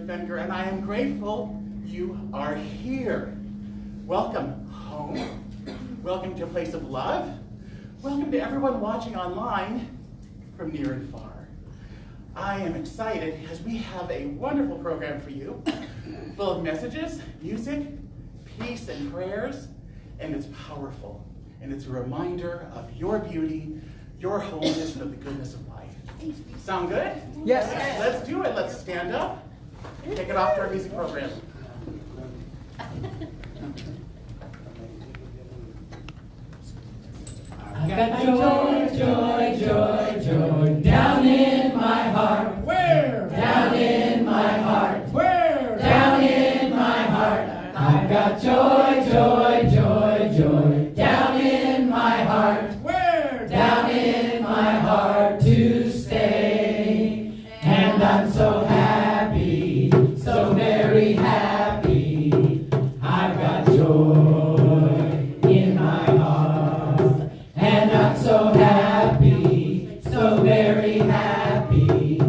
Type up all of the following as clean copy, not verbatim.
Darin Fenger, and I am grateful you are here. Welcome home. Welcome to a place of love. Welcome to everyone watching online from near and far. I am excited because we have a wonderful program for you, full of messages, music, peace, and prayers, and it's powerful. And it's a reminder of your beauty, your wholeness, and of the goodness of life. Sound good? Yes. Let's do it. Let's stand up. Take it off to our music program. I've got joy, joy, joy, joy down in my heart. Where? Down in my heart. Where? Down in my heart. I've got joy, joy, joy, joy down in my heart. Where? Down in my heart to stay. And I'm so happy, so very happy. I've got joy in my heart. And I'm so happy, so very happy.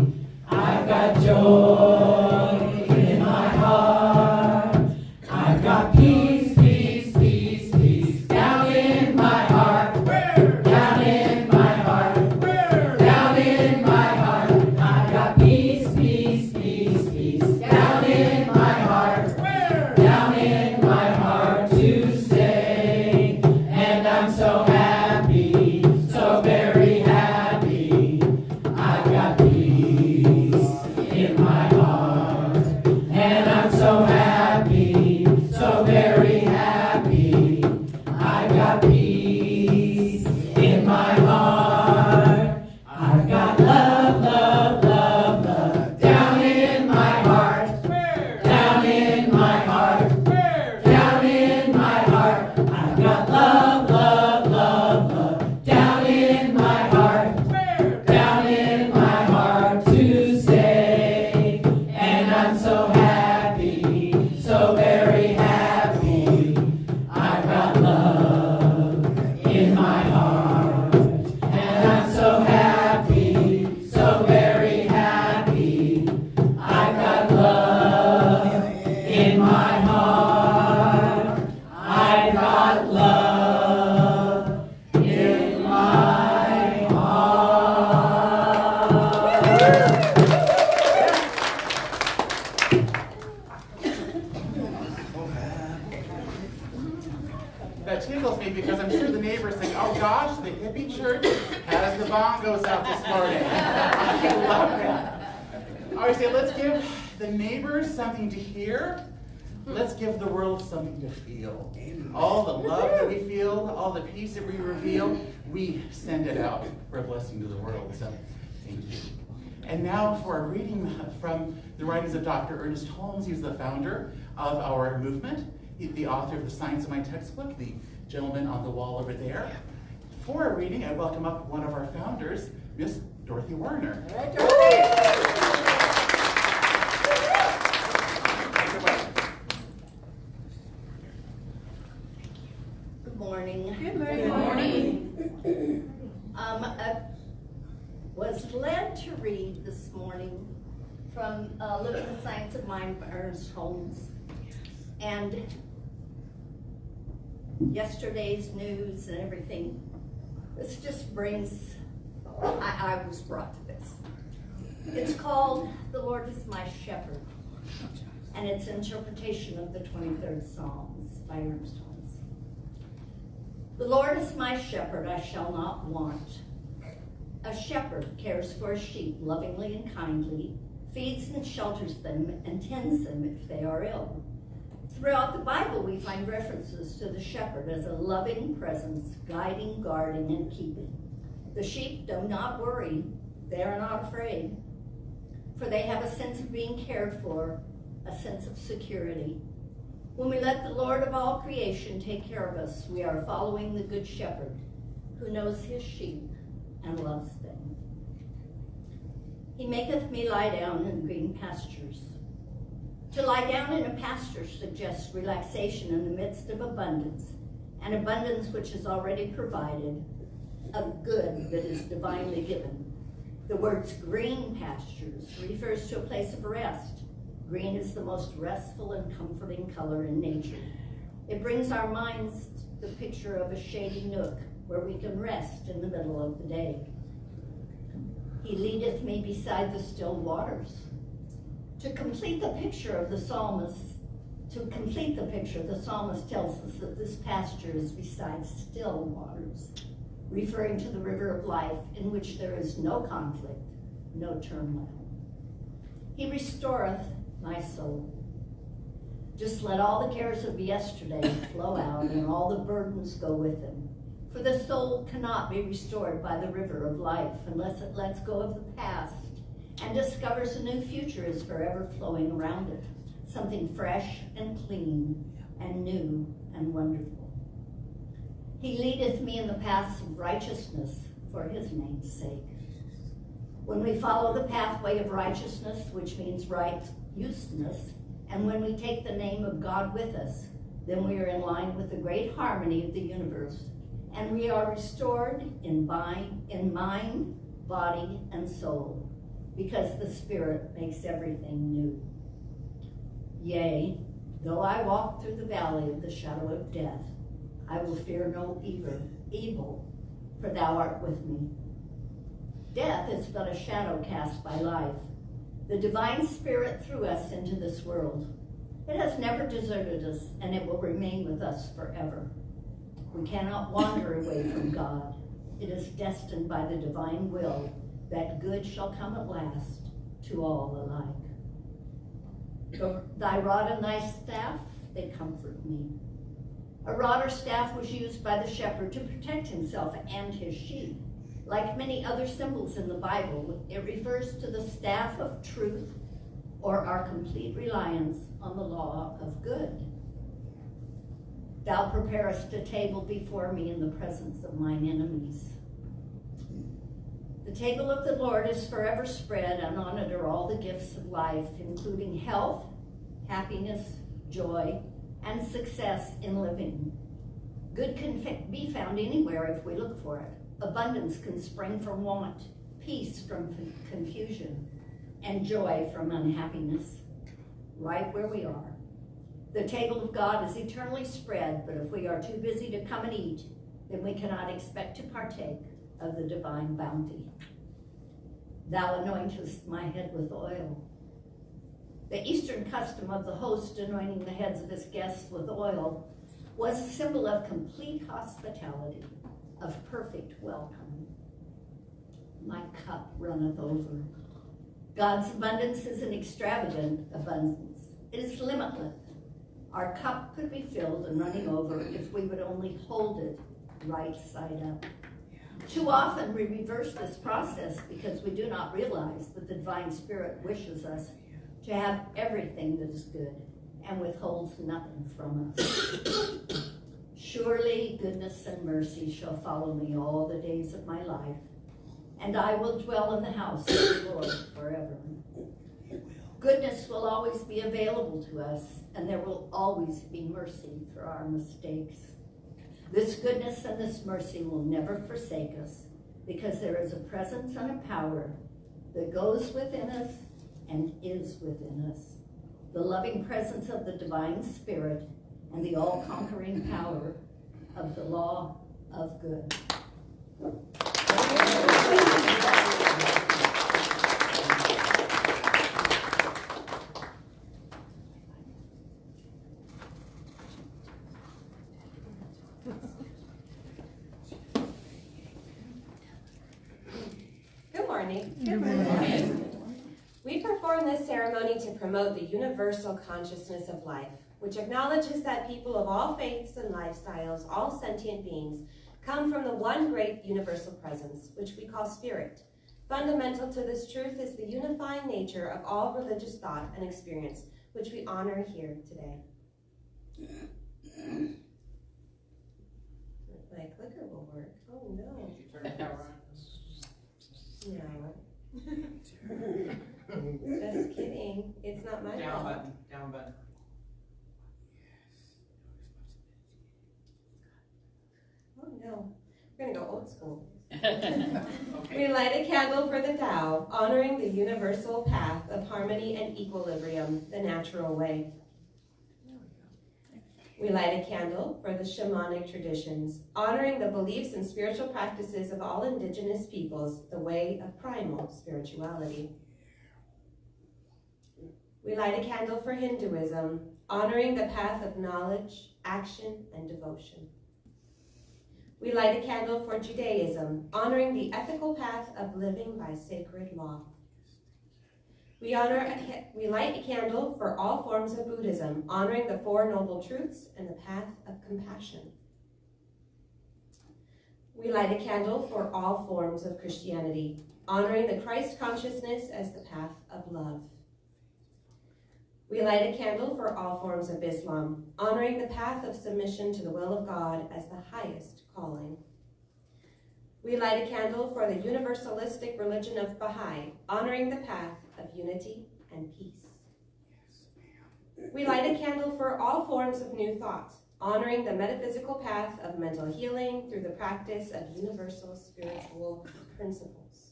I've got joy in my heart. I've got peace, peace, peace, peace down in my heart. Where? Down in my heart. Where? Down in my heart. I've got peace, peace, peace, peace down in my heart. Where? Down in my heart to stay. And I'm so happy, so very happy. I've got peace in my heart. And I'm so happy, so very happy. I've got peace in my heart. I've got love, love, love, love down in my heart. Where? Down in my heart. Where? Down in my heart. I've got love, love, love, love down in my heart. Where? Down in my heart to stay. And I'm so happy, so very happy. I've got love in my heart. And I'm so happy, so very happy. I've got love in my heart. I've got love in my heart. That tickles me because I'm sure the neighbors think, oh gosh, the hippie church has the bongos out this morning. I love it. I always say, let's give the neighbors something to hear. Let's give the world something to feel. All the love that we feel, all the peace that we reveal, we send it out for a blessing to the world. So thank you. And now for a reading from the writings of Dr. Ernest Holmes. He's the founder of our movement. He's the author of The Science of My Textbook, the gentleman on the wall over there. For a reading, I welcome up one of our founders, Miss Dorothy Warner. Good morning. Good morning. I was led to read this morning from Living the Science of Mind by Ernest Holmes. And yesterday's news and everything, this just brings, I was brought to this. It's called The Lord is My Shepherd, and it's an interpretation of the 23rd Psalms by Ernest Holmes. The Lord is my shepherd, I shall not want. A shepherd cares for his sheep lovingly and kindly, feeds and shelters them, and tends them if they are ill. Throughout the Bible, we find references to the shepherd as a loving presence, guiding, guarding, and keeping. The sheep do not worry. They are not afraid, for they have a sense of being cared for, a sense of security. When we let the Lord of all creation take care of us, we are following the Good Shepherd, who knows his sheep and loves them. He maketh me lie down in green pastures. To lie down in a pasture suggests relaxation in the midst of abundance, an abundance which is already provided, a good that is divinely given. The words green pastures refers to a place of rest, Green is the most restful and comforting color in nature. It brings our minds the picture of a shady nook where we can rest in the middle of the day. He leadeth me beside the still waters. To complete the picture, the psalmist tells us that this pasture is beside still waters, referring to the river of life in which there is no conflict, no turmoil. He restoreth my soul. Just let all the cares of yesterday flow out and all the burdens go with them. For the soul cannot be restored by the river of life unless it lets go of the past and discovers a new future is forever flowing around it, something fresh and clean and new and wonderful. He leadeth me in the paths of righteousness for his name's sake. When we follow the pathway of righteousness, which means righteousness, and when we take the name of God with us, then we are in line with the great harmony of the universe, and we are restored in mind, body, and soul, because the Spirit makes everything new. Yea, though I walk through the valley of the shadow of death, I will fear no evil, for thou art with me. Death is but a shadow cast by life. The divine Spirit threw us into this world. It has never deserted us, and it will remain with us forever. We cannot wander away from God. It is destined by the divine will that good shall come at last to all alike. Thy rod and thy staff, they comfort me. A rod or staff was used by the shepherd to protect himself and his sheep. Like many other symbols in the Bible, it refers to the staff of truth or our complete reliance on the law of good. Thou preparest a table before me in the presence of mine enemies. The table of the Lord is forever spread, and on it are all the gifts of life, including health, happiness, joy, and success in living. Good can be found anywhere if we look for it. Abundance can spring from want, peace from confusion, and joy from unhappiness, right where we are. The table of God is eternally spread, but if we are too busy to come and eat, then we cannot expect to partake of the divine bounty. Thou anointest my head with oil. The Eastern custom of the host anointing the heads of his guests with oil was a symbol of complete hospitality, of perfect welcome. My cup runneth over. God's abundance is an extravagant abundance. It is limitless. Our cup could be filled and running over if we would only hold it right side up. Too often we reverse this process because we do not realize that the divine Spirit wishes us to have everything that is good and withholds nothing from us. Surely goodness and mercy shall follow me all the days of my life, and I will dwell in the house of the Lord forever. Goodness will always be available to us, and there will always be mercy for our mistakes. This goodness and this mercy will never forsake us, because there is a presence and a power that goes within us and is within us. The loving presence of the divine Spirit and the all-conquering power of the law of good. Good morning. Good morning. We perform this ceremony to promote the universal consciousness of life, which acknowledges that people of all faiths and lifestyles, all sentient beings, come from the one great universal presence, which we call spirit. Fundamental to this truth is the unifying nature of all religious thought and experience, which we honor here today. My clicker will work. Oh no. Did you turn the power on? No. Just kidding. It's not my Down fault. button. Down button. Oh no. We're gonna go old school. We light a candle for the Tao, honoring the universal path of harmony and equilibrium, the natural way. We light a candle for the shamanic traditions, honoring the beliefs and spiritual practices of all indigenous peoples, the way of primal spirituality. We light a candle for Hinduism, honoring the path of knowledge, action, and devotion. We light a candle for Judaism, honoring the ethical path of living by sacred law. We light a candle for all forms of Buddhism, honoring the Four Noble Truths and the path of compassion. We light a candle for all forms of Christianity, honoring the Christ consciousness as the path of love. We light a candle for all forms of Islam, honoring the path of submission to the will of God as the highest calling. We light a candle for the universalistic religion of Baha'i, honoring the path of unity and peace. We light a candle for all forms of new thought, honoring the metaphysical path of mental healing through the practice of universal spiritual principles.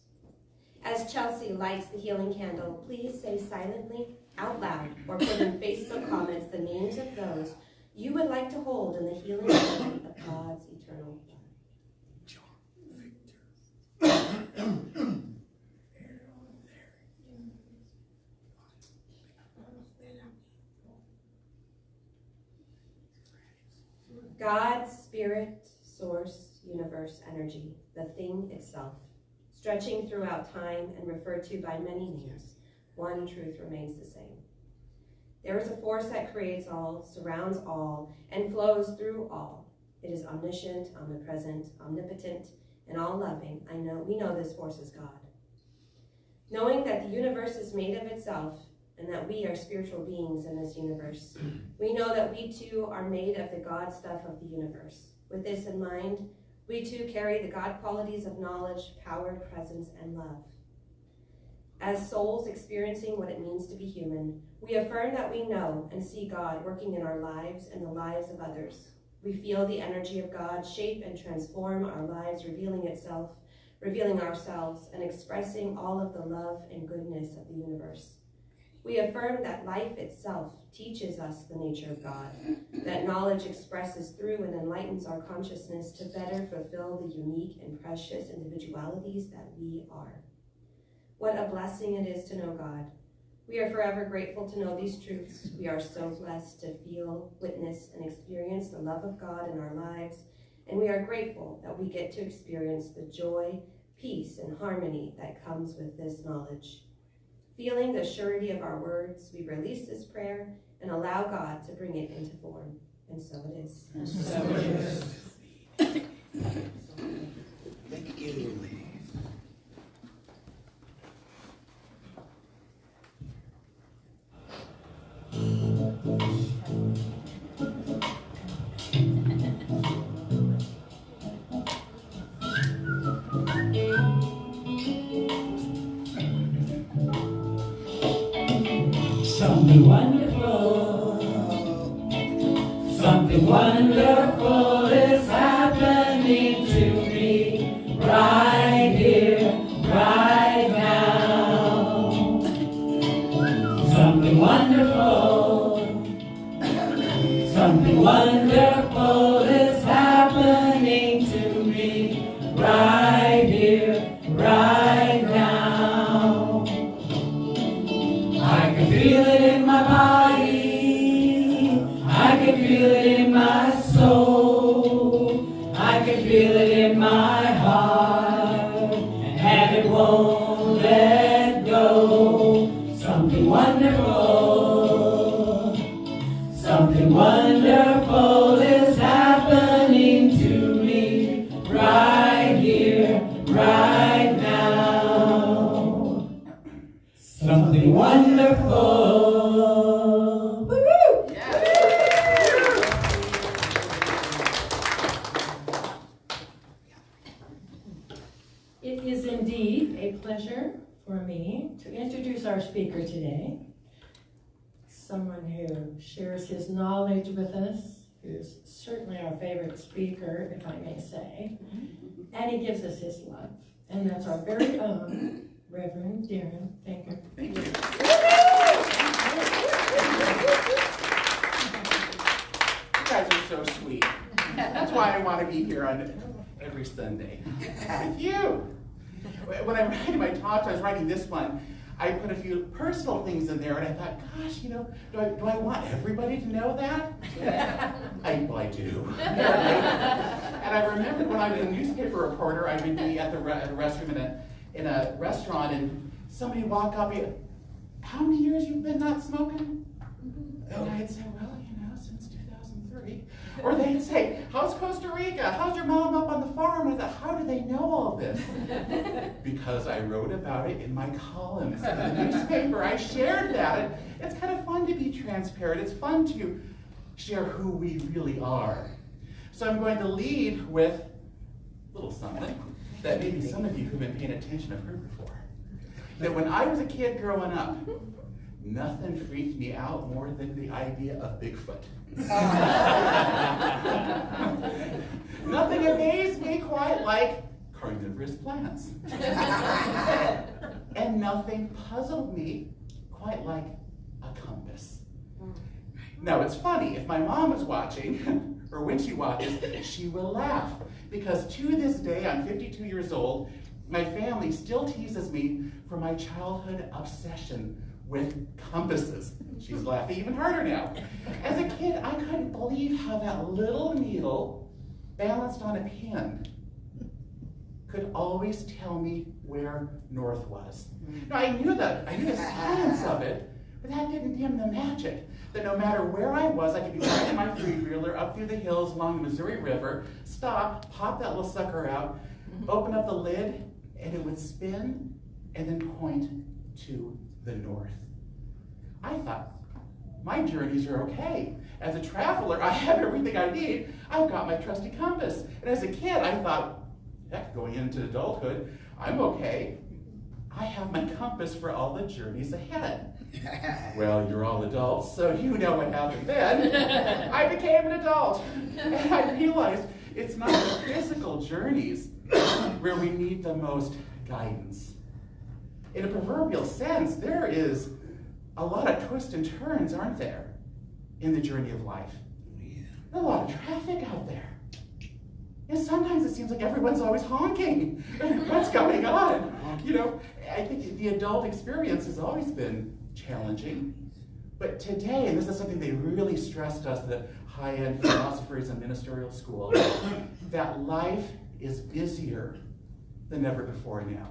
As Chelsea lights the healing candle, please say silently, out loud, or put in Facebook comments the names of those you would like to hold in the healing hand of God's eternal love. God, spirit, source, universe, energy, the thing itself, stretching throughout time and referred to by many names, one truth remains the same. There is a force that creates all, surrounds all, and flows through all. It is omniscient, omnipresent, omnipotent, and all-loving. We know this force is God. Knowing that the universe is made of itself, and that we are spiritual beings in this universe, we know that we too are made of the God stuff of the universe. With this in mind, we too carry the God qualities of knowledge, power, presence, and love. As souls experiencing what it means to be human, we affirm that we know and see God working in our lives and the lives of others. We feel the energy of God shape and transform our lives, revealing ourselves, and expressing all of the love and goodness of the universe. We affirm that life itself teaches us the nature of God, that knowledge expresses through and enlightens our consciousness to better fulfill the unique and precious individualities that we are. What a blessing it is to know God. We are forever grateful to know these truths. We are so blessed to feel, witness, and experience the love of God in our lives, and we are grateful that we get to experience the joy, peace, and harmony that comes with this knowledge. Feeling the surety of our words, we release this prayer and allow God to bring it into form. And so it is. And so it is. Thank you. Something wonderful, something wonderful is happening to me right here, right now. Something wonderful, something wonderful is happening to me right here, right now. I can feel it in my body, I can feel it in my soul, I can feel it in my heart, and it won't let go. Something wonderful, something wonderful is happening to me right here, right now. Something wonderful. Woo-hoo! It is indeed a pleasure for me to introduce our speaker today, someone who shares his knowledge with us who's certainly our favorite speaker, if I may say, and he gives us his love. And that's our very own Reverend Darin Fenger. Thank you. You guys are so sweet. That's why I want to be here on every Sunday with you. When I'm writing my talks, I was writing this one, I put a few personal things in there, and I thought, gosh, you know, do I want everybody to know that? I do. And I remembered when I was a newspaper reporter, I would be at the restroom in a restaurant, and somebody would walk up, how many years you've been not smoking? And I'd say, well, you know, since 2003. Or they'd say, how's Costa Rica? How's your mom up on the farm? And I thought, how do they know all this? Because I wrote about it in my columns in the newspaper. I shared that. It's kind of fun to be transparent. It's fun to share who we really are. So I'm going to lead with a little something that maybe some of you who've been paying attention have heard before. That when I was a kid growing up, nothing freaked me out more than the idea of Bigfoot. Nothing amazed me quite like carnivorous plants. And nothing puzzled me quite like a compass. Now it's funny, if my mom was watching, or when she watches, she will laugh. Because to this day, I'm 52 years old, my family still teases me for my childhood obsession with compasses. She's laughing even harder now. As a kid, I couldn't believe how that little needle balanced on a pin could always tell me where north was. Now I knew the science of it, but that didn't dim the magic. That no matter where I was, I could be riding my three-wheeler up through the hills along the Missouri River, stop, pop that little sucker out, open up the lid, and it would spin and then point to the north. I thought, my journeys are okay. As a traveler, I have everything I need. I've got my trusty compass. And as a kid, I thought, heck, going into adulthood, I'm okay. I have my compass for all the journeys ahead. Well, you're all adults, so you know what happened then. I became an adult. And I realized it's not the physical journeys where we need the most guidance. In a proverbial sense, there is a lot of twists and turns, aren't there, in the journey of life? There's a lot of traffic out there. And sometimes it seems like everyone's always honking. What's going on? You know, I think the adult experience has always been challenging. But today, and this is something they really stressed us, the high-end philosophers in ministerial school, that life is busier than ever before now.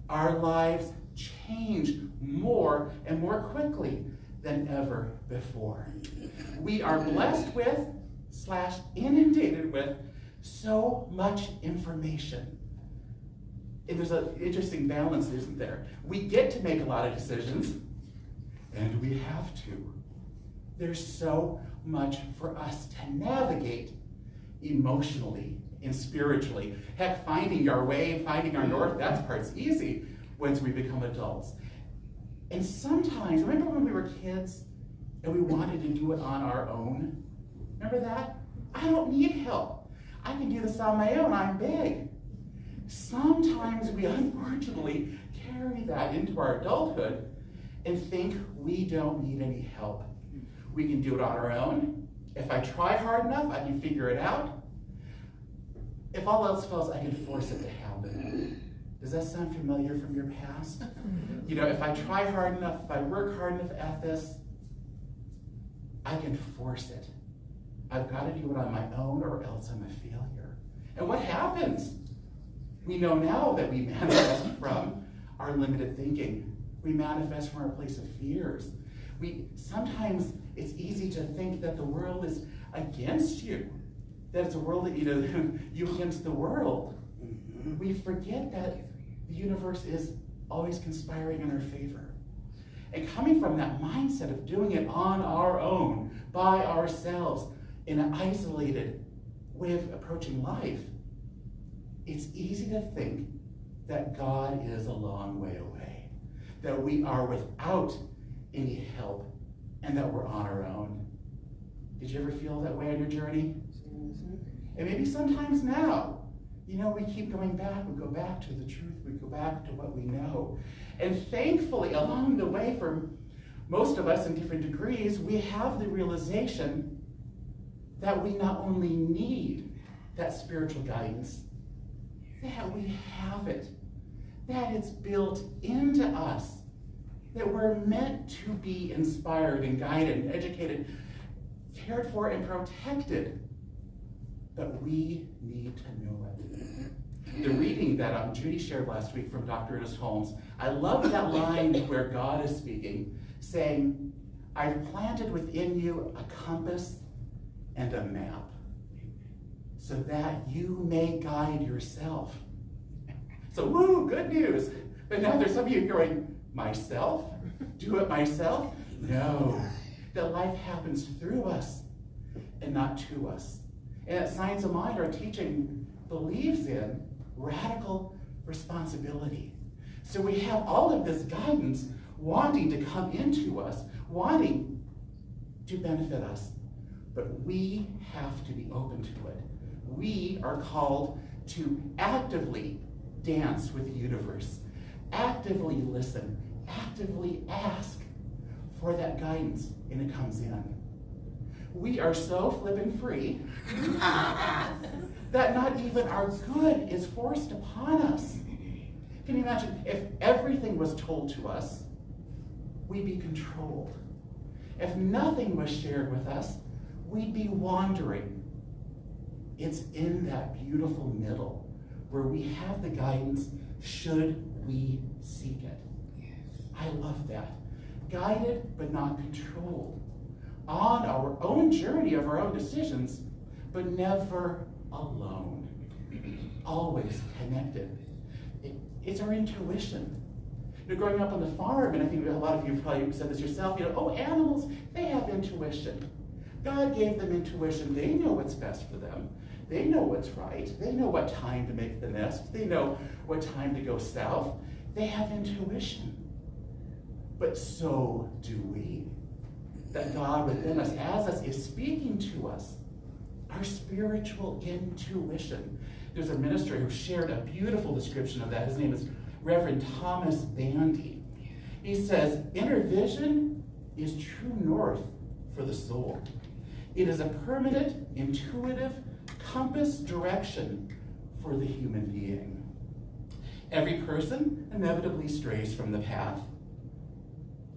Our lives change more and more quickly than ever before. We are blessed with, / inundated with, so much information. And there's an interesting balance, isn't there? We get to make a lot of decisions, and we have to. There's so much for us to navigate emotionally and spiritually. Heck, finding our way, finding our north, that part's easy once we become adults. And sometimes, remember when we were kids and we wanted to do it on our own? Remember that? I don't need help. I can do this on my own, I'm big. Sometimes we unfortunately carry that into our adulthood and think we don't need any help. We can do it on our own. If I try hard enough, I can figure it out. If all else fails, I can force it to happen. Does that sound familiar from your past? You know, if I try hard enough, if I work hard enough at this, I can force it. I've got to do it on my own or else I'm a failure. And what happens? We know now that we manifest from our limited thinking. We manifest from our place of fears. Sometimes it's easy to think that the world is against you. That it's a world that, you against the world. We forget that the universe is always conspiring in our favor. And coming from that mindset of doing it on our own, by ourselves, in an isolated way of approaching life, it's easy to think that God is a long way away, that we are without any help, and that we're on our own. Did you ever feel that way on your journey? And maybe sometimes now, we keep going back. We go back to the truth. We go back to what we know. And thankfully, along the way, for most of us in different degrees, we have the realization that we not only need that spiritual guidance, that we have it, that it's built into us, that we're meant to be inspired and guided and educated, cared for and protected, but we need to know it. The reading that Judy shared last week from Dr. Ernest Holmes, I love that line where God is speaking, saying, I've planted within you a compass and a map, so that you may guide yourself. So, woo, good news. But now there's some of you going, myself? Do it myself? No. That life happens through us and not to us. And at Science of Mind, our teaching believes in radical responsibility. So we have all of this guidance wanting to come into us, wanting to benefit us. But we have to be open to it. We are called to actively dance with the universe, actively listen, actively ask for that guidance, and it comes in. We are so flippin' free that not even our good is forced upon us. Can you imagine if everything was told to us, we'd be controlled. If nothing was shared with us, we'd be wandering. It's in that beautiful middle where we have the guidance should we seek it. I love that. Guided but not controlled. On our own journey of our own decisions, but never alone. Always connected. It's our intuition. Growing up on the farm, and I think a lot of you have probably said this yourself, animals, they have intuition. God gave them intuition. They know what's best for them. They know what's right. They know what time to make the nest. They know what time to go south. They have intuition. But so do we. That God within us, as us, is speaking to us. Our spiritual intuition. There's a minister who shared a beautiful description of that. His name is Reverend Thomas Bandy. He says, inner vision is true north for the soul. It is a permanent, intuitive compass direction for the human being. Every person inevitably strays from the path,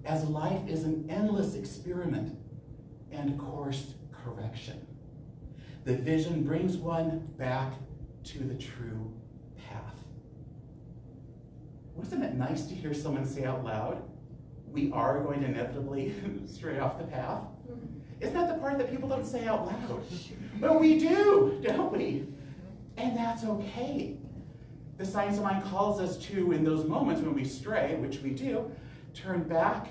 as life is an endless experiment and course correction. The vision brings one back to the true path. Wasn't it nice to hear someone say out loud, we are going to inevitably stray off the path? Isn't that the part that people don't say out loud? But we do, don't we? And that's okay. The Science of Mind calls us to, in those moments when we stray, which we do, turn back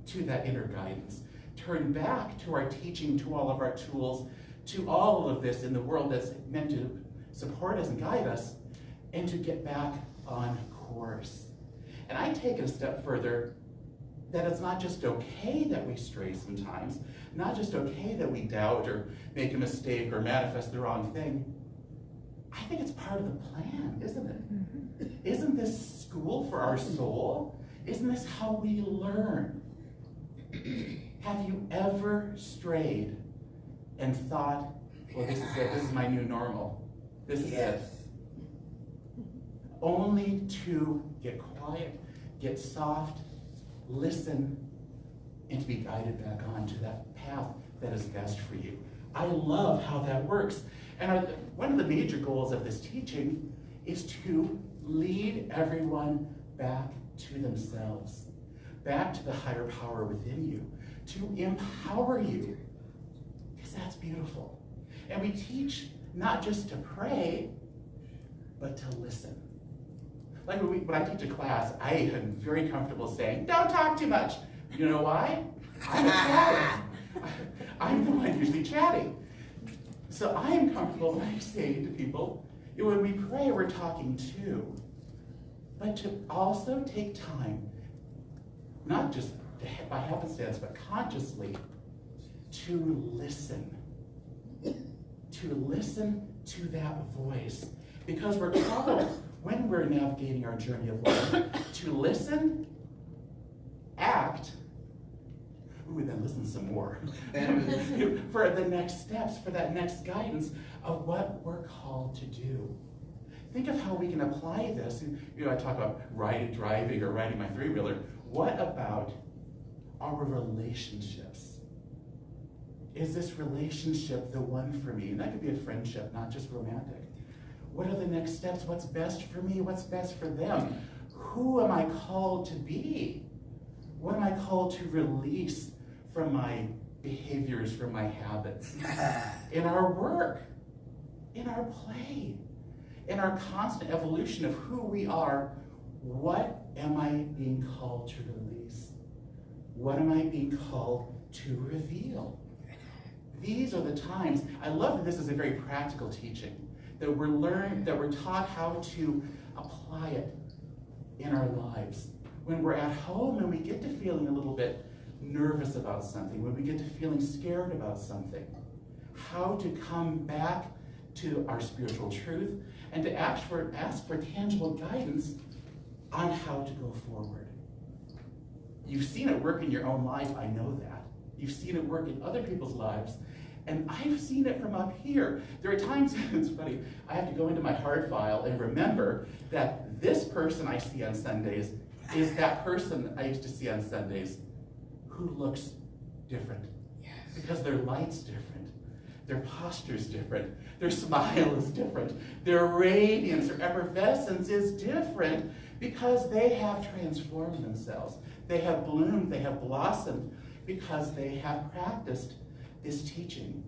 to that inner guidance. Turn back to our teaching, to all of our tools, to all of this in the world that's meant to support us and guide us, and to get back on course. And I take it a step further, that it's not just okay that we stray sometimes, not just okay that we doubt or make a mistake or manifest the wrong thing. I think it's part of the plan, isn't it? Mm-hmm. Isn't this school for our soul? Isn't this how we learn? Have you ever strayed and thought, well, this is it, this is my new normal. This is it. Only to get quiet, get soft, listen, and to be guided back onto that path that is best for you. I love how that works. And one of the major goals of this teaching is to lead everyone back to themselves, back to the higher power within you, to empower you, because that's beautiful. And we teach not just to pray, but to listen. Like when I teach a class, I am very comfortable saying, don't talk too much. You know why? I'm a chatter. I'm the one usually chatting. So I am comfortable when I say to people, when we pray, we're talking too. But to also take time, not just by happenstance, but consciously, to listen. to listen to that voice. Because we're called, when we're navigating our journey of life, to listen, act, and then listen some more, for the next steps, for that next guidance of what we're called to do. Think of how we can apply this. You know, I talk about driving or riding my three-wheeler. What about our relationships? Is this relationship the one for me? And that could be a friendship, not just romantic. What are the next steps? What's best for me? What's best for them? Who am I called to be? What am I called to release from my behaviors, from my habits? In our work, in our play, in our constant evolution of who we are, what am I being called to release? What am I being called to reveal? These are the times. I love that this is a very practical teaching, that we're taught how to apply it in our lives. When we're at home and we get to feeling a little bit nervous about something, when we get to feeling scared about something, how to come back to our spiritual truth and to ask for tangible guidance on how to go forward. You've seen it work in your own life, I know that. You've seen it work in other people's lives, and I've seen it from up here. There are times, it's funny, I have to go into my hard file and remember that this person I see on Sundays is that person I used to see on Sundays who looks different. Yes. Because their light's different, their posture's different, their smile is different, their radiance or effervescence is different because they have transformed themselves. They have bloomed, they have blossomed because they have practiced this teaching.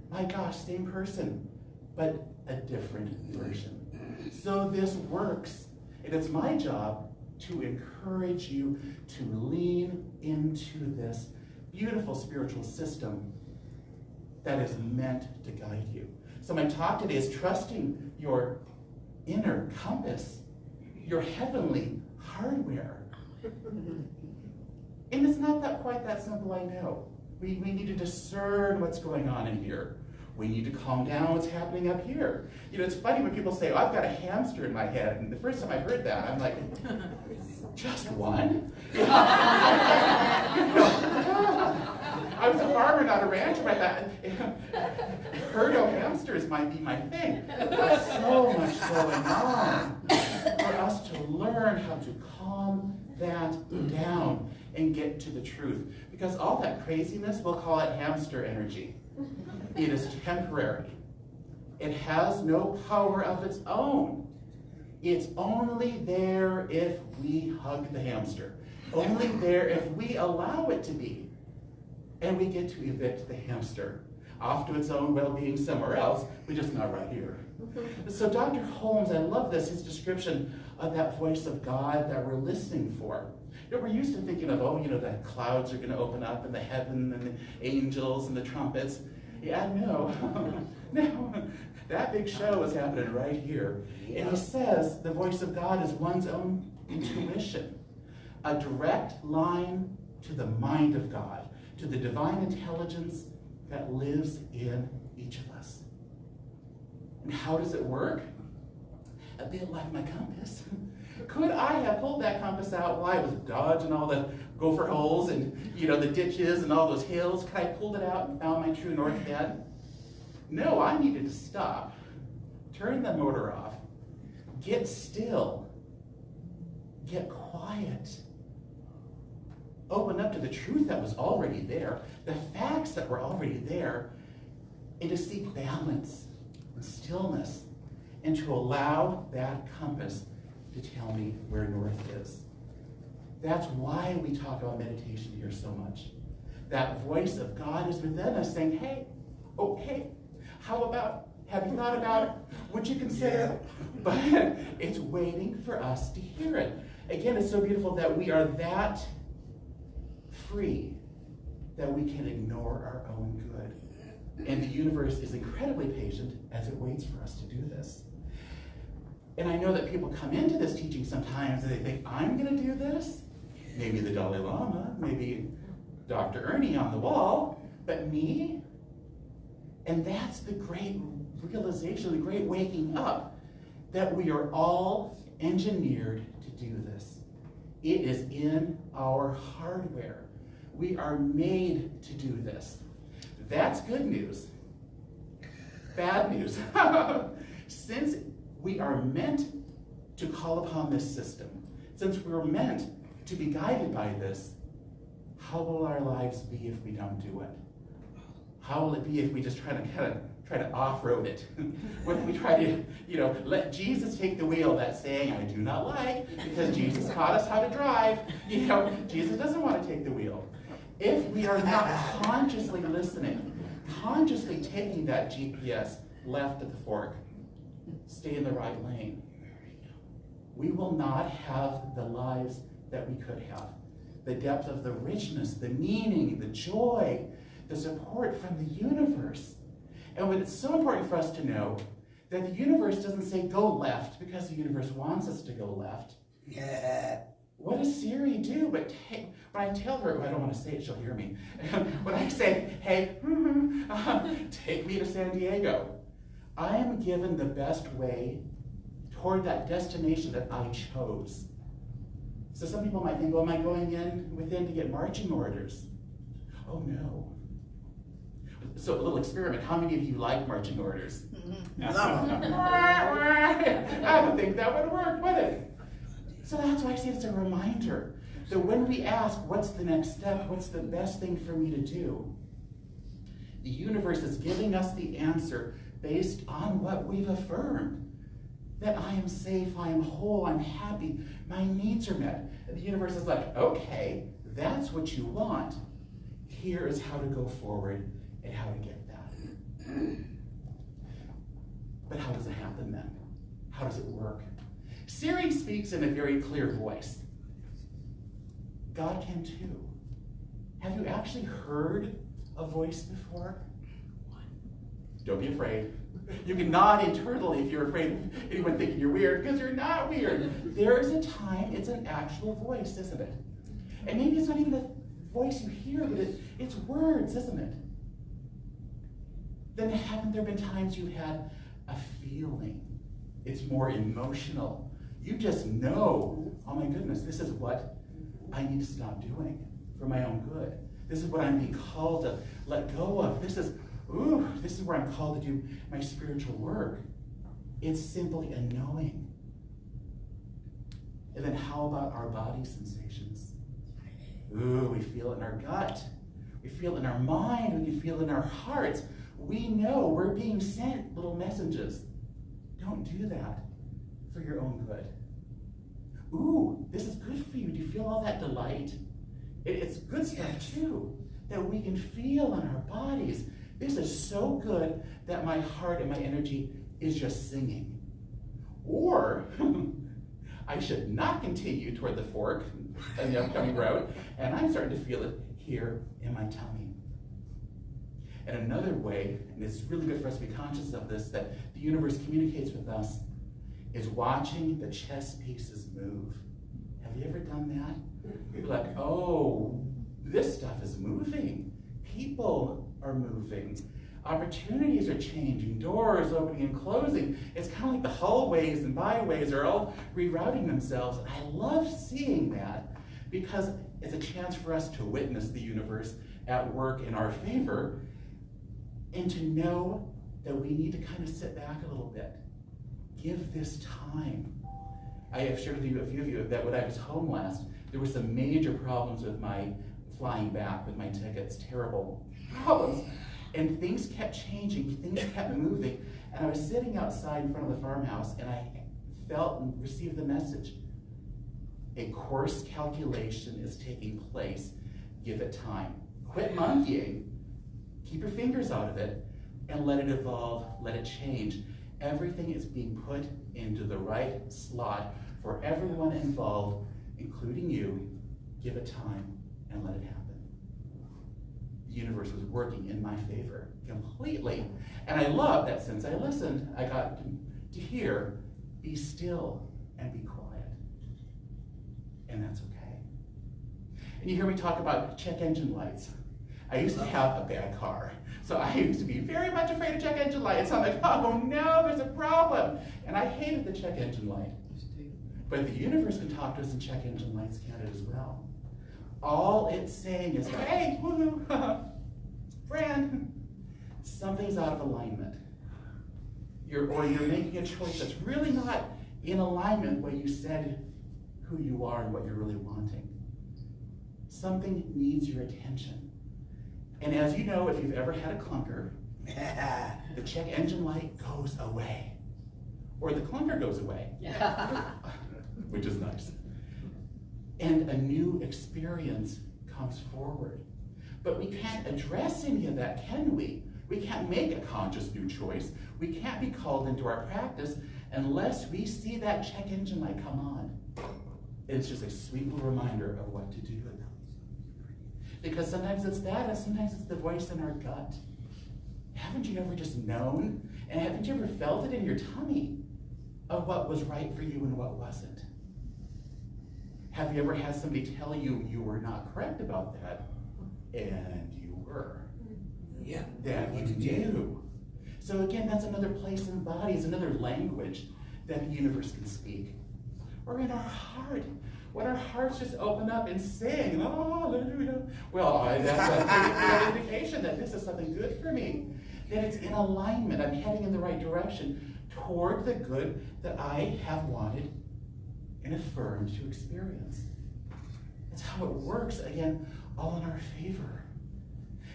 My gosh, same person, but a different version. So this works, and it's my job to encourage you to lean into this beautiful spiritual system that is meant to guide you. So my talk today is trusting your inner compass, your heavenly hardware. And it's not quite that simple, I know. We need to discern what's going on in here. We need to calm down what's happening up here. You know, it's funny when people say, oh, I've got a hamster in my head. And the first time I heard that, I'm like, just one? I was a farmer, not a rancher. I thought, herd of hamsters might be my thing. There's so much going on for us to learn how to calm that down and get to the truth. Because all that craziness, we'll call it hamster energy. It is temporary. It has no power of its own. It's only there if we hug the hamster. Only there if we allow it to be. And we get to evict the hamster off to its own well-being somewhere else, but just not right here. So Dr. Holmes, I love this, his description of that voice of God that we're listening for. You know, we're used to thinking of, oh, you know, the clouds are going to open up and the heaven and the angels and the trumpets. Yeah, no, no, that big show is happening right here. And he says the voice of God is one's own intuition, a direct line to the mind of God, to the divine intelligence that lives in each of us. And how does it work? A bit like my compass. Could I have pulled that compass out while I was dodging all the gopher holes and, you know, the ditches and all those hills? Could I have pulled it out and found my true north then? No, I needed to stop, turn the motor off, get still, get quiet, open up to the truth that was already there, the facts that were already there, and to seek balance and stillness, and to allow that compass to tell me where north is. That's why we talk about meditation here so much. That voice of God is within us saying, hey, oh, hey, how about, have you thought about it? Would you consider? But it's waiting for us to hear it. Again, it's so beautiful that we are that free that we can ignore our own good. And the universe is incredibly patient as it waits for us to do this. And I know that people come into this teaching sometimes and they think, I'm going to do this? Maybe the Dalai Lama, maybe Dr. Ernie on the wall, but me? And that's the great realization, the great waking up, that we are all engineered to do this. It is in our hardware. We are made to do this. That's good news. Bad news. Since we are meant to call upon this system, since we're meant to be guided by this, how will our lives be if we don't do it? How will it be if we just try to off-road it? What if we try to, let Jesus take the wheel? That saying I do not like, because Jesus taught us how to drive. Jesus doesn't want to take the wheel. If we are not consciously listening, consciously taking that GPS left at the fork, stay in the right lane, we will not have the lives that we could have. The depth of the richness, the meaning, the joy, the support from the universe. And it's so important for us to know that the universe doesn't say go left because the universe wants us to go left. Yeah. What does Siri do? But when I tell her, I don't want to say it, she'll hear me. When I say, hey, take me to San Diego, I am given the best way toward that destination that I chose. So some people might think, well, am I going in within to get marching orders? Oh, no. So a little experiment. How many of you like marching orders? I don't think that would work, would it? So that's why I say it's a reminder that when we ask, what's the next step? What's the best thing for me to do? The universe is giving us the answer based on what we've affirmed. That I am safe, I am whole, I'm happy, my needs are met. And the universe is like, okay, that's what you want. Here is how to go forward and how to get that. But how does it happen then? How does it work? Siri speaks in a very clear voice. God can too. Have you actually heard a voice before? Don't be afraid. You can nod internally if you're afraid of anyone thinking you're weird, because you're not weird. There is a time it's an actual voice, isn't it? And maybe it's not even a voice you hear, but it's words, isn't it? Then haven't there been times you've had a feeling? It's more emotional. You just know, oh my goodness, this is what I need to stop doing for my own good. This is what I'm being called to let go of. This is where I'm called to do my spiritual work. It's simply a knowing. And then how about our body sensations? We feel it in our gut. We feel it in our mind. We can feel it in our hearts. We know we're being sent little messages. Don't do that for your own good. This is good for you. Do you feel all that delight? It's good stuff too, that we can feel in our bodies. This is so good that my heart and my energy is just singing. Or I should not continue toward the fork and the upcoming road, and I'm starting to feel it here in my tummy. And another way, and it's really good for us to be conscious of this, that the universe communicates with us, is watching the chess pieces move. Have you ever done that? You're like, oh, this stuff is moving. People are moving. Opportunities are changing. Doors opening and closing. It's kind of like the hallways and byways are all rerouting themselves. And I love seeing that because it's a chance for us to witness the universe at work in our favor and to know that we need to kind of sit back a little bit. Give this time. I have shared with you, a few of you, that when I was home last, there were some major problems with my flying back with my tickets, terrible problems. And things kept changing, things kept moving. And I was sitting outside in front of the farmhouse and I felt and received the message. A course calculation is taking place. Give it time. Quit monkeying. Keep your fingers out of it and let it evolve, let it change. Everything is being put into the right slot for everyone involved, including you. Give it time and let it happen. The universe was working in my favor completely. And I love that since I listened, I got to hear, be still and be quiet. And that's okay. And you hear me talk about check engine lights. I used to have a bad car. So I used to be very much afraid of check engine lights. I'm like, oh no, there's a problem. And I hated the check engine light. But the universe can talk to us, and check engine lights can it as well. All it's saying is, hey, woohoo, friend, something's out of alignment. You're making a choice that's really not in alignment with what you said who you are and what you're really wanting. Something needs your attention. And as you know, if you've ever had a clunker, the check engine light goes away. Or the clunker goes away, which is nice. And a new experience comes forward. But we can't address any of that, can we? We can't make a conscious new choice. We can't be called into our practice unless we see that check engine light come on. It's just a sweet little reminder of what to do. Because sometimes it's that, and sometimes it's the voice in our gut. Haven't you ever just known? And haven't you ever felt it in your tummy of what was right for you and what wasn't? Have you ever had somebody tell you you were not correct about that, and you were? Yeah. That you knew. So again, that's another place in the body, it's another language that the universe can speak. Or in our heart, when our hearts just open up and sing, hallelujah. Well, that's a pretty good indication that this is something good for me. That it's in alignment, I'm heading in the right direction toward the good that I have wanted and affirmed to experience. That's how it works, again, all in our favor.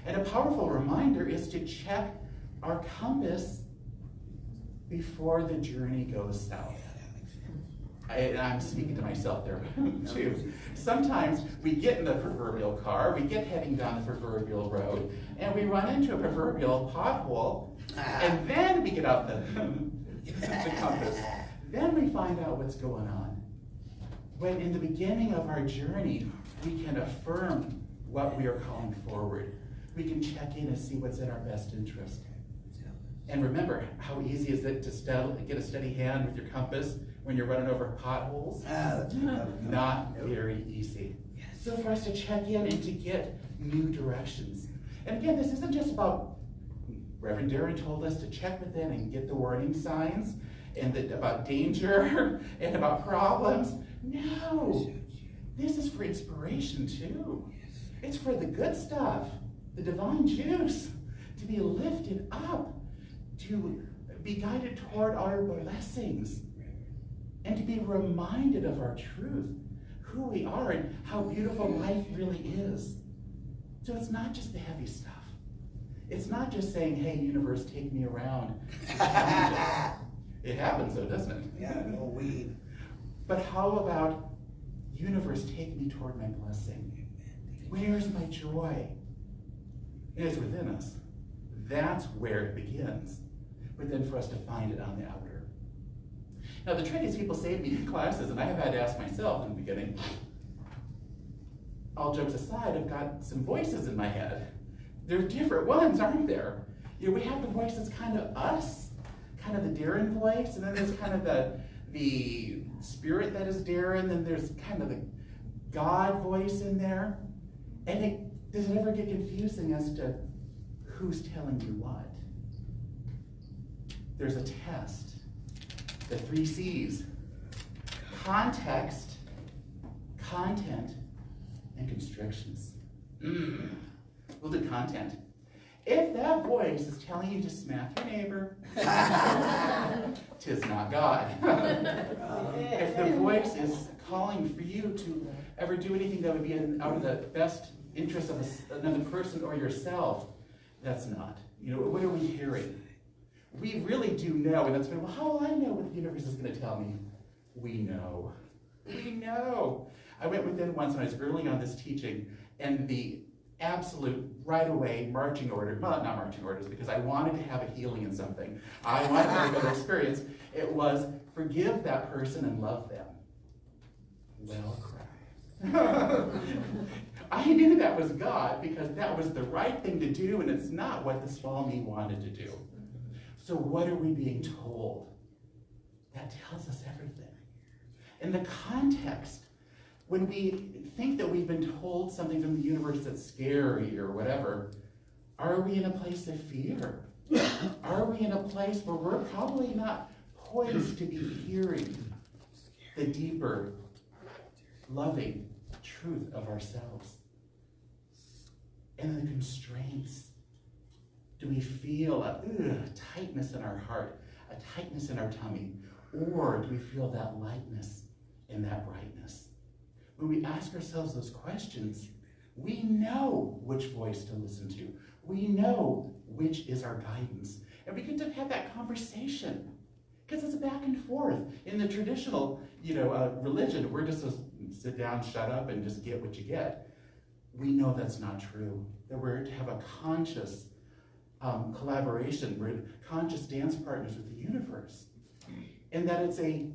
And a powerful reminder is to check our compass before the journey goes south. And I'm speaking to myself there too. Sometimes we get in the proverbial car, we get heading down the proverbial road, and we run into a proverbial pothole, and then we get out the compass. Then we find out what's going on. When in the beginning of our journey, we can affirm what we are calling forward. We can check in and see what's in our best interest. And remember, how easy is it to get a steady hand with your compass when you're running over potholes? Not very easy. So for us to check in and to get new directions. And again, this isn't just about, Reverend Darin told us to check within and get the warning signs, and about danger and about problems. No, this is for inspiration too. It's for the good stuff, the divine juice, to be lifted up, to be guided toward our blessings, and to be reminded of our truth, who we are and how beautiful life really is. So it's not just the heavy stuff. It's not just saying, hey, universe, take me around. It happens though, doesn't it? Yeah, no weed. But how about, universe, take me toward my blessing? Where's my joy? It is within us. That's where it begins. But then for us to find it on the outer. Now the trick is people say to me in classes, and I have had to ask myself in the beginning, all jokes aside, I've got some voices in my head. There's different ones, aren't there? You know, we have the voice that's kind of us, kind of the Darin voice, and then there's kind of the spirit that is Darin, then there's kind of the God voice in there. And does it ever get confusing as to who's telling you what? There's a test. The 3 C's. Context, content, and constrictions. We'll do content. If that voice is telling you to smack your neighbor, 'tis not God. If the voice is calling for you to ever do anything that would be out of the best interest of another person or yourself, that's not. You know, what are we hearing? We really do know, and that's been, well, how will I know what the universe is going to tell me? We know. We know. I went within once when I was early on this teaching, and the absolute right away marching order, well, not marching orders, because I wanted to have a healing in something. I wanted to have a better experience. It was forgive that person and love them. Well, crap. I knew that was God because that was the right thing to do, and it's not what the small me wanted to do. So what are we being told? That tells us everything. In the context, when we think that we've been told something from the universe that's scary or whatever, Are we in a place of fear? Are we in a place where we're probably not poised to be hearing the deeper, loving truth of ourselves? And the constraints. Do we feel a tightness in our heart, a tightness in our tummy? Or do we feel that lightness and that brightness? When we ask ourselves those questions, we know which voice to listen to. We know which is our guidance. And we get to have that conversation. Because it's a back and forth. In the traditional, religion, we're just to sit down, shut up, and just get what you get. We know that's not true. That we're to have a conscious collaboration. We're conscious dance partners with the universe. And that it's a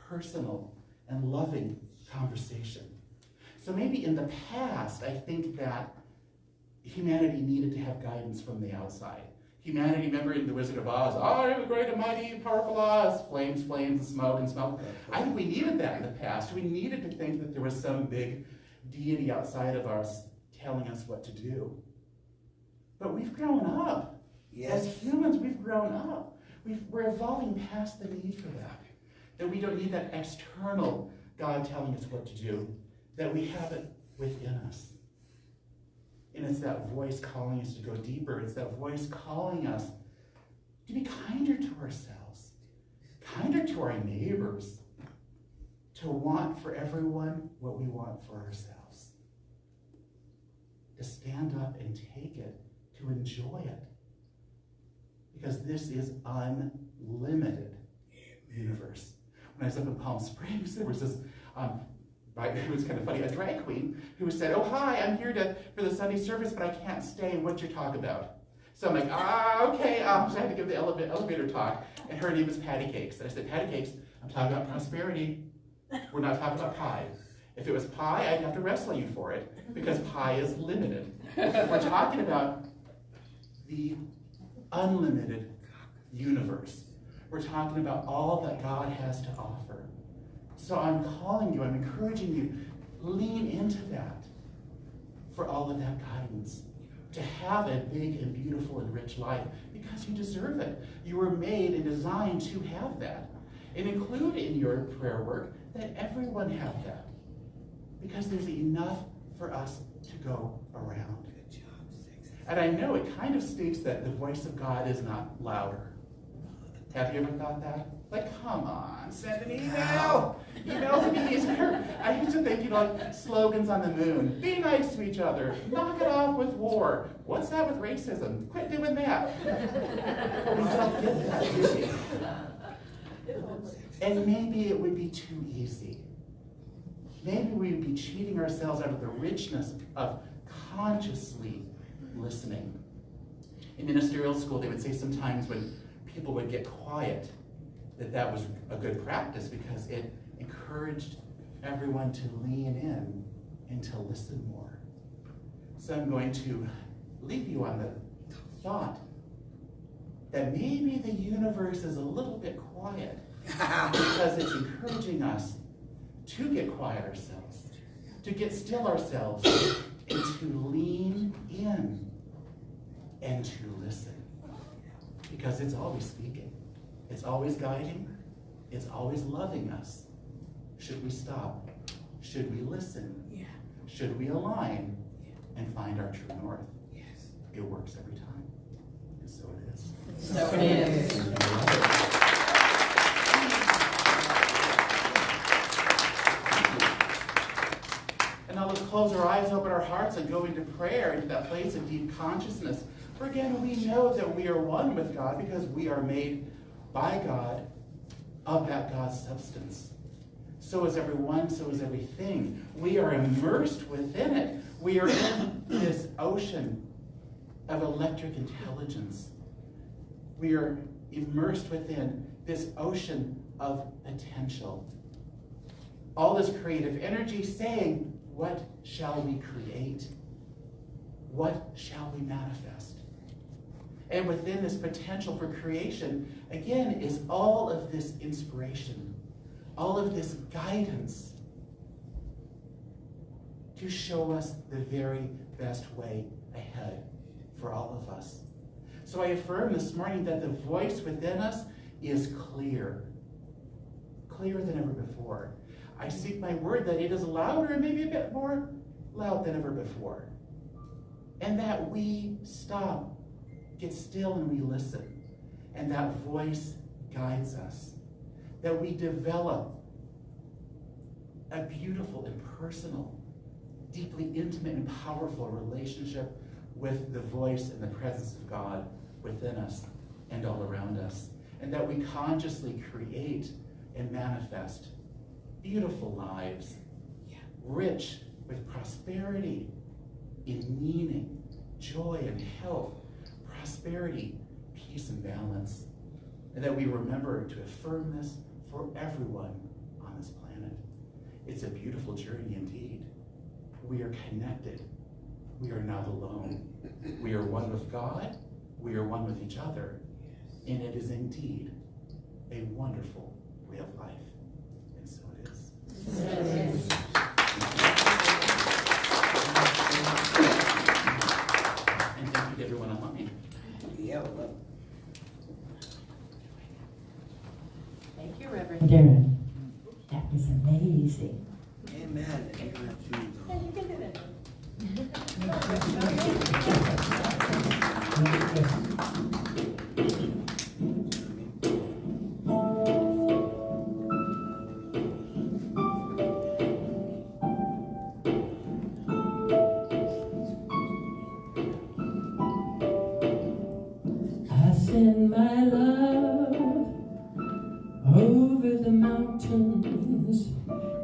personal and loving conversation. So maybe in the past, I think that humanity needed to have guidance from the outside. Humanity, remember in The Wizard of Oz, I am the great and mighty, powerful Oz, flames, flames, and smoke. I think we needed that in the past. We needed to think that there was some big deity outside of us telling us what to do. But we've grown up. Yes. As humans, we've grown up. We're evolving past the need for that. That we don't need that external God telling us what to do. That we have it within us. And it's that voice calling us to go deeper. It's that voice calling us to be kinder to ourselves, kinder to our neighbors, to want for everyone what we want for ourselves, to stand up and take it, to enjoy it. Because this is unlimited universe. When I was up in Palm Springs, there was this it was kind of funny, a drag queen who said, oh, hi, I'm here for the Sunday service, but I can't stay. What's your talk about? So I'm like, okay. So I had to give the elevator talk, and her name was Patty Cakes. And I said, Patty Cakes, I'm talking about prosperity. We're not talking about pie. If it was pie, I'd have to wrestle you for it, because pie is limited. We're talking about the unlimited universe. We're talking about all that God has to offer. So I'm calling you, I'm encouraging you, lean into that for all of that guidance. To have a big and beautiful and rich life, because you deserve it. You were made and designed to have that. And include in your prayer work that everyone have that. Because there's enough for us to go around. And I know it kind of states that the voice of God is not louder. Have you ever thought that? Like, come on, send an email. Emails would be easier. I used to think, like slogans on the moon. Be nice to each other. Knock it off with war. What's that with racism? Quit doing that. We don't get that, do we? And maybe it would be too easy. Maybe we would be cheating ourselves out of the richness of consciously listening. In ministerial school, they would say sometimes when people would get quiet, that was a good practice because it encouraged everyone to lean in and to listen more. So I'm going to leave you on the thought that maybe the universe is a little bit quiet because it's encouraging us to get quiet ourselves, to get still ourselves, and to lean in and to listen. Because it's always speaking. It's always guiding. It's always loving us. Should we stop? Should we listen? Yeah. Should we align and find our true north? Yes. It works every time. And so it is. So it is. And now let's close our eyes, open our hearts, and go into prayer, into that place of deep consciousness. For again, we know that we are one with God because we are made by God of that God's substance. So is everyone, so is everything. We are immersed within it. We are in this ocean of electric intelligence. We are immersed within this ocean of potential. All this creative energy saying, what shall we create? What shall we manifest? And within this potential for creation, again, is all of this inspiration, all of this guidance to show us the very best way ahead for all of us. So I affirm this morning that the voice within us is clear, clearer than ever before. I speak my word that it is louder and maybe a bit more loud than ever before. And that we stop, get still, and we listen. And that voice guides us. That we develop a beautiful and personal, deeply intimate and powerful relationship with the voice and the presence of God within us and all around us. And that we consciously create and manifest beautiful lives, rich with prosperity, in meaning, joy and health, prosperity, peace and balance. And that we remember to affirm this for everyone on this planet. It's a beautiful journey indeed. We are connected. We are not alone. We are one with God. We are one with each other. And it is indeed a wonderful way of life. And so it is. Yes. And thank you to everyone on me. Thank you, Reverend Darin. That was amazing. Amen. Amen. Yeah, you can do that. I send my love over the mountains.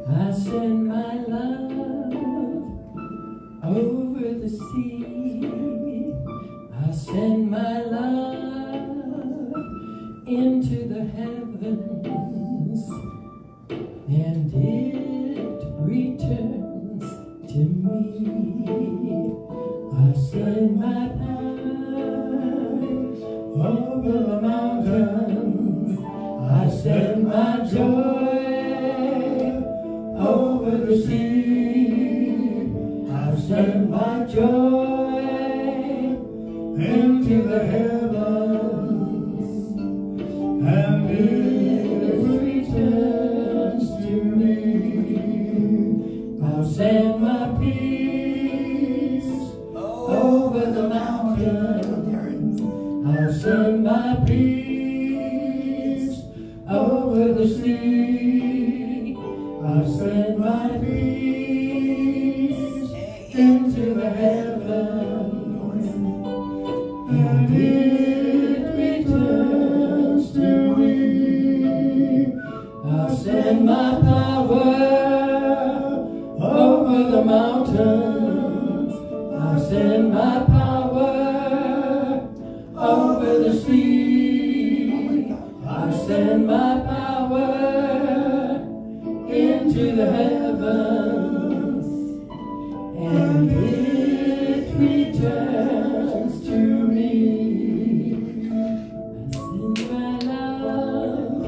I send my love over the sea. I send my love into the heavens, and it returns to me. I send my power over the mountains. I send my joy over the sea. I send my joy into the heavens, and it returns to me. I'll send my peace over the mountains. I'll send my peace over the sea. I'll send my peace into the heavens, and it returns to me. I'll send my power over the mountains. I'll send my power over the sea. I'll send my power into the heavens, and it returns to me. I send my love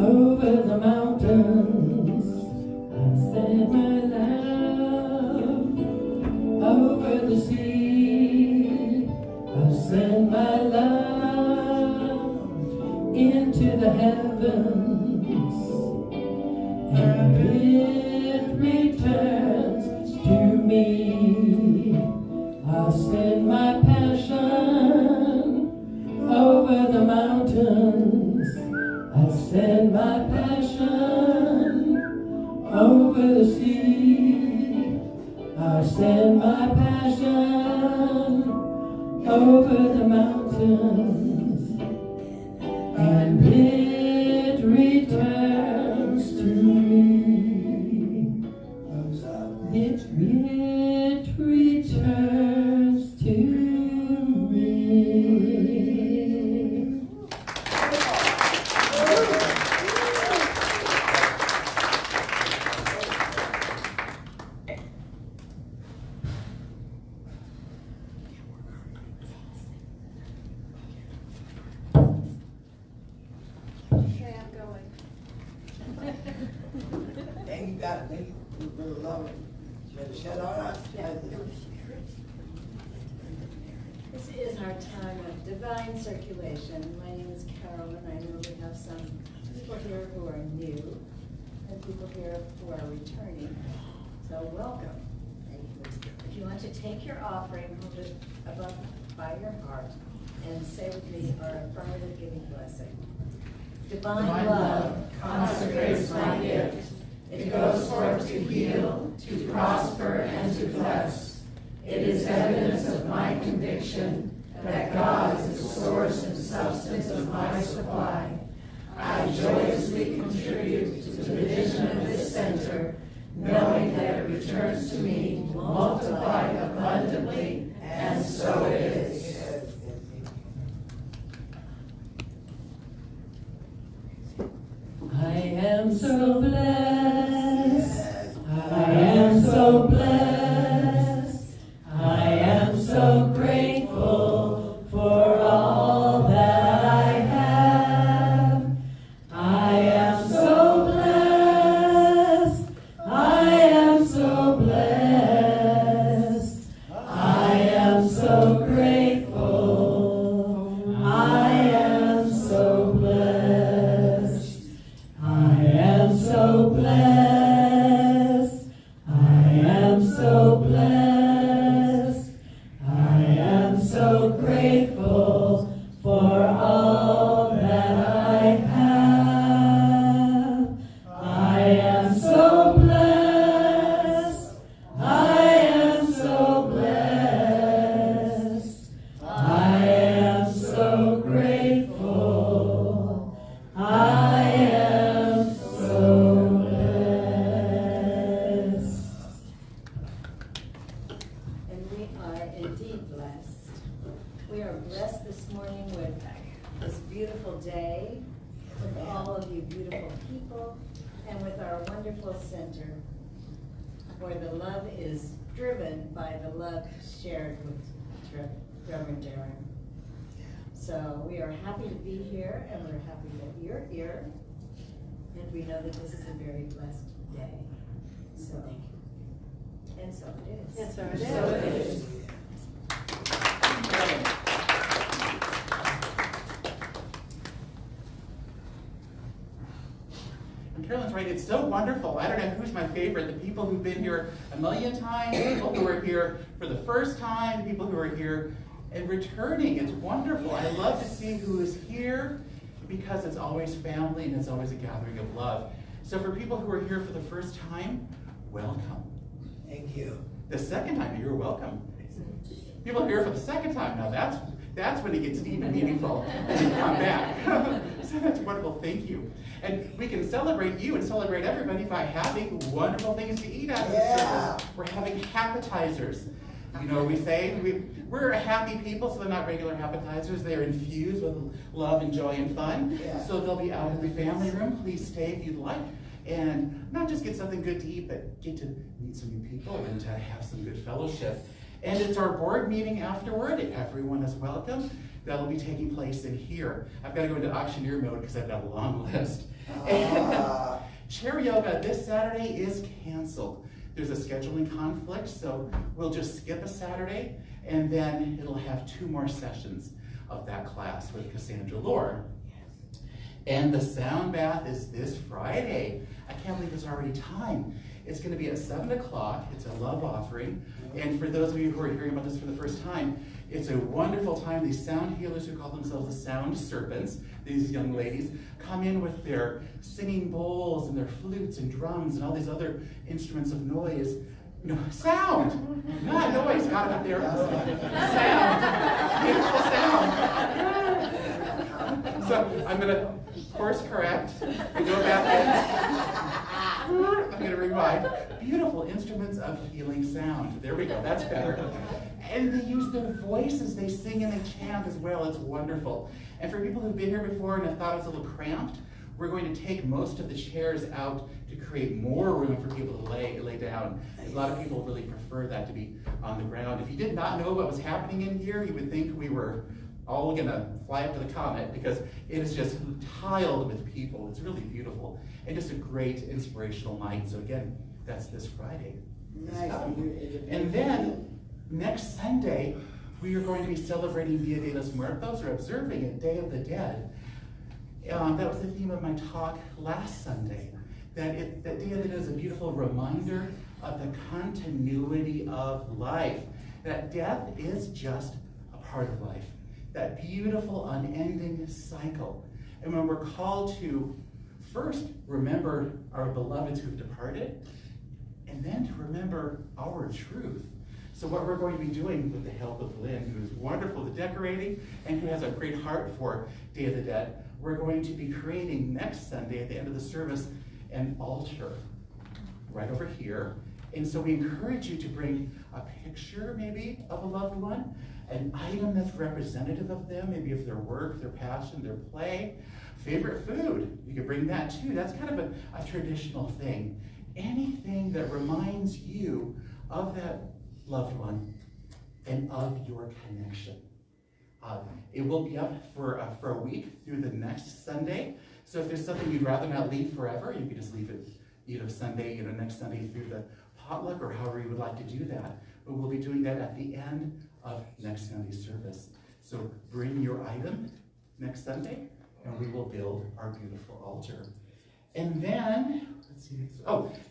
over the mountains. I send my love over the sea. I send my love into the heavens, and it returns to me. I'll send my passion over the mountains. I'll send my passion over the sea. I'll send my passion over the mountains, and it returns to me. It returns to me. Okay, I'm going. Thank you, God. Thank you for the love. Shed on us. is our time of divine circulation. My name is Carol, and I know we have some people here who are new and people here who are returning. So welcome. If you want to take your offering, hold it above by your heart and say with me our affirmative giving blessing. Divine love consecrates my gift. It goes forth to heal, to prosper, and to bless. It is evidence of my conviction that God is the source and substance of my supply. I joyously contribute to the vision of this center, knowing that it returns to me multiplied abundantly, and so it is. I am so blessed. I am so blessed. I am so grateful for all that I have. I am so blessed. I am so blessed. I am so grateful. I am so blessed. I am so blessed. I am so blessed. I am so grateful for all that I have. I am so blessed. I am so blessed. I am so grateful. I am so blessed. And we are indeed blessed. We are blessed this morning with this beautiful day, with all of you beautiful people, and with our wonderful center, where the love is driven by the love shared with Reverend Darin. So we are happy to be here, and we're happy that you're here, and we know that this is a very blessed day. So, and so it is. And so it is. So it is. And Carolyn's right, it's so wonderful. I don't know who's my favorite, the people who've been here a million times, people who are here for the first time, people who are here and returning. It's wonderful. I love to see who is here because it's always family and it's always a gathering of love. So for people who are here for the first time, welcome. Thank you. The second time, you're welcome. People here for the second time, now that's when it gets deep and meaningful and you come back. So that's wonderful, thank you. And we can celebrate you and celebrate everybody by having wonderful things to eat after the service. We're having appetizers. You know, we say we're a happy people, so they're not regular appetizers. They're infused with love and joy and fun. Yeah. So they'll be out in the family room. Please stay if you'd like. And not just get something good to eat, but get to meet some new people and to have some good fellowship. And it's our board meeting afterward. Everyone is welcome. That'll be taking place in here. I've got to go into auctioneer mode because I've got a long list. And chair yoga this Saturday is canceled. There's a scheduling conflict, so we'll just skip a Saturday, and then it'll have 2 more sessions of that class with Cassandra Lore. And the sound bath is this Friday. I can't believe it's already time. It's going to be at 7 o'clock. It's a love offering. And for those of you who are hearing about this for the first time, it's a wonderful time. These sound healers who call themselves the Sound Serpents, these young ladies, come in with their singing bowls and their flutes and drums and all these other instruments of noise. No, sound! Not noise, got it up there. Sound! Beautiful sound! So I'm going to course correct and go back in. I'm going to rewind. Beautiful instruments of healing sound. There we go, that's better. And they use their voices, they sing and they chant as well. It's wonderful. And for people who've been here before and have thought it was a little cramped, we're going to take most of the chairs out to create more room for people to lay down. Because a lot of people really prefer that to be on the ground. If you did not know what was happening in here, you would think we were all gonna fly up to the comet because it is just tiled with people. It's really beautiful and just a great inspirational night. So again, that's this Friday. Nice. And then next Sunday, we are going to be celebrating Dia de los Muertos, or observing it, Day of the Dead. That was the theme of my talk last Sunday. That Dia de Dead is a beautiful reminder of the continuity of life. That death is just a part of life. That beautiful, unending cycle. And when we're called to first remember our beloveds who've departed, and then to remember our truth. So what we're going to be doing with the help of Lynn, who's wonderful at decorating and who has a great heart for Day of the Dead, we're going to be creating next Sunday at the end of the service an altar right over here. And so we encourage you to bring a picture maybe of a loved one, an item that's representative of them, maybe of their work, their passion, their play, favorite food. You could bring that too. That's kind of a traditional thing. Anything that reminds you of that loved one and of your connection. It will be up for a week through the next Sunday. So if there's something you'd rather not leave forever, you could just leave it Sunday, next Sunday through the potluck, or however you would like to do that. But we'll be doing that at the end of next Sunday's service. So bring your item next Sunday, and we will build our beautiful altar. And then, let's see,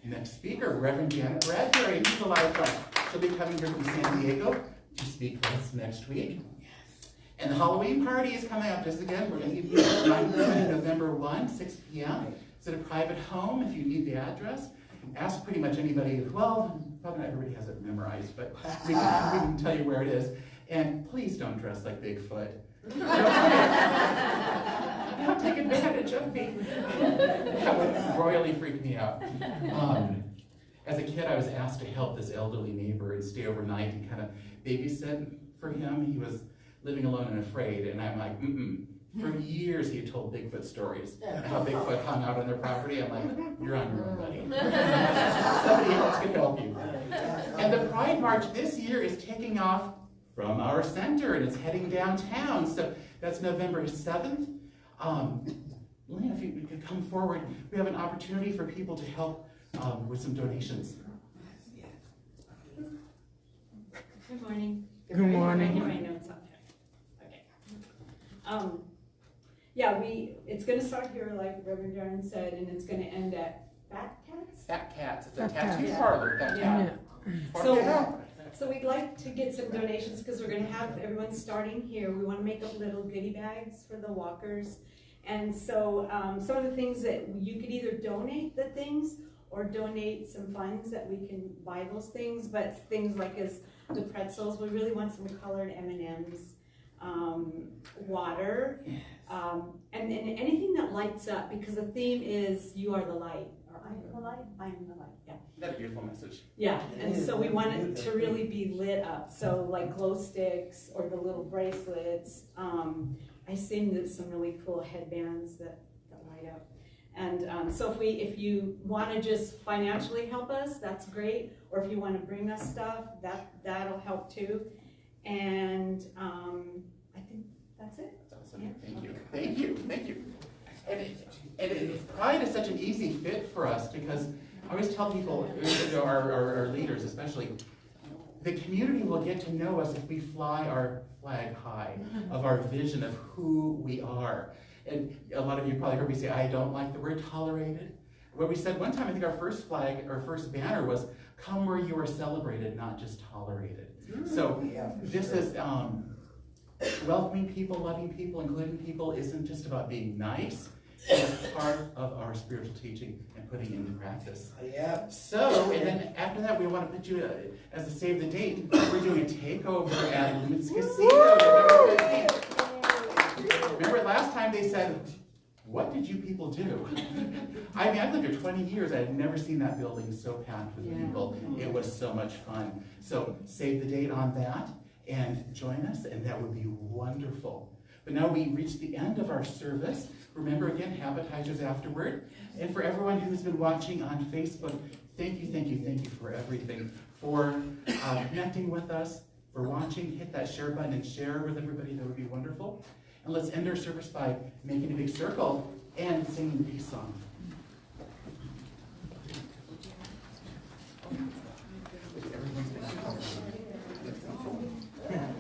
next speaker, Reverend Janet Bradbury. She's a lot of fun. She'll be coming here from San Diego to speak with us next week. And the Halloween party is coming up. Just again, we're going to give you a reminder on November 1, 6 p.m. It's at a private home. If you need the address, ask pretty much anybody. Well, probably not everybody has it memorized, but we can tell you where it is. And please don't dress like Bigfoot. Don't take advantage of me. That would royally freak me out. As a kid, I was asked to help this elderly neighbor and stay overnight and kind of babysit for him. He was living alone and afraid, and I'm like, For years, he had told Bigfoot stories, how Bigfoot hung out on their property. I'm like, you're on your own, buddy. Somebody else can help you. And the Pride March this year is taking off from our center, and it's heading downtown. So that's November 7th. Lynn, if you could come forward, we have an opportunity for people to help with some donations. Good morning. Good morning. Get my notes up here. Okay. Yeah, it's going to start here, like Reverend Darin said, and it's going to end at Fat Cats? Fat Cats. It's a Fat tattoo Cats. parlor downtown. Yeah. So we'd like to get some donations because we're going to have everyone starting here. We want to make up little goodie bags for the walkers. And so some of the things that you could either donate the things or donate some funds that we can buy those things. But things like the pretzels, we really want some colored M&Ms, water, and anything that lights up, because the theme is you are the light. Or I am the light, I am the light, yeah. That's a beautiful message. Yeah, and so we want it to really be lit up. So like glow sticks or the little bracelets. I seen there's some really cool headbands that light up. And so if you want to just financially help us, that's great. Or if you want to bring us stuff, that'll help too. And I think that's it. That's awesome. Yeah. Thank you. And Pride is such an easy fit for us because I always tell people, our leaders especially, the community will get to know us if we fly our flag high of our vision of who we are. And a lot of you probably heard me say, I don't like the word tolerated. What we said one time, I think our first flag, our first banner was, come where you are celebrated, not just tolerated. So this is welcoming people, loving people, including people isn't just about being nice. It's part of our spiritual teaching and putting into practice. Yeah. So, and then after that, we want to put you as a save the date. We're doing a takeover at Luke's Casino November 15th. Remember last time they said, what did you people do? I mean, I've lived here 20 years. I had never seen that building so packed with people. It was so much fun. So save the date on that and join us, and that would be wonderful. But now we reached the end of our service. Remember again, appetizers afterward. And for everyone who's been watching on Facebook, thank you for everything. For connecting with us, for watching. Hit that share button and share with everybody. That would be wonderful. And let's end our service by making a big circle and singing a peace song.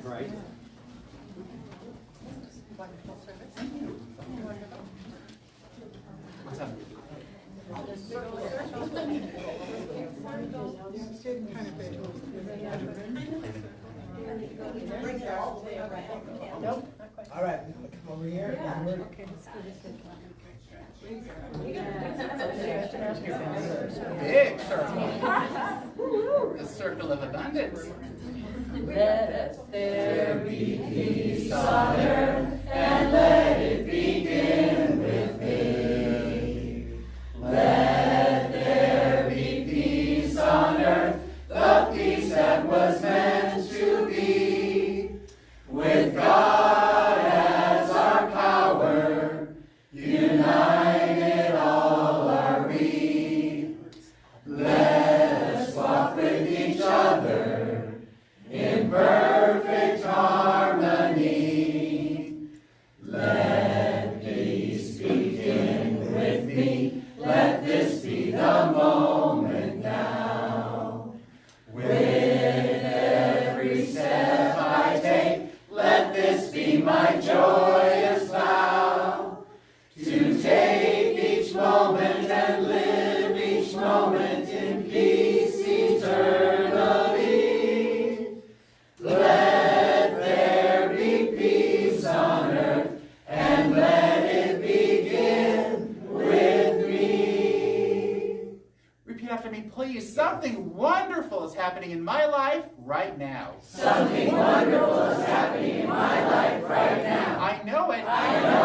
Right. Thank you. What's up? All right, come over here. Big circle. The circle of abundance. Let there be peace on earth, and let it begin with me. Let there be peace on earth, the peace that was meant to be. With God as our power, united all are we. Let us walk with each other in perfect harmony. Let peace begin with me. Let this be the moment now. With every step I take, let this be my joyous vow. To take each moment and live each moment in peace eternally. Let there be peace on earth, and let it begin with me. Repeat after me, please. Something wonderful is happening in my life right now. Something wonderful is happening in my life right now. I know it. I know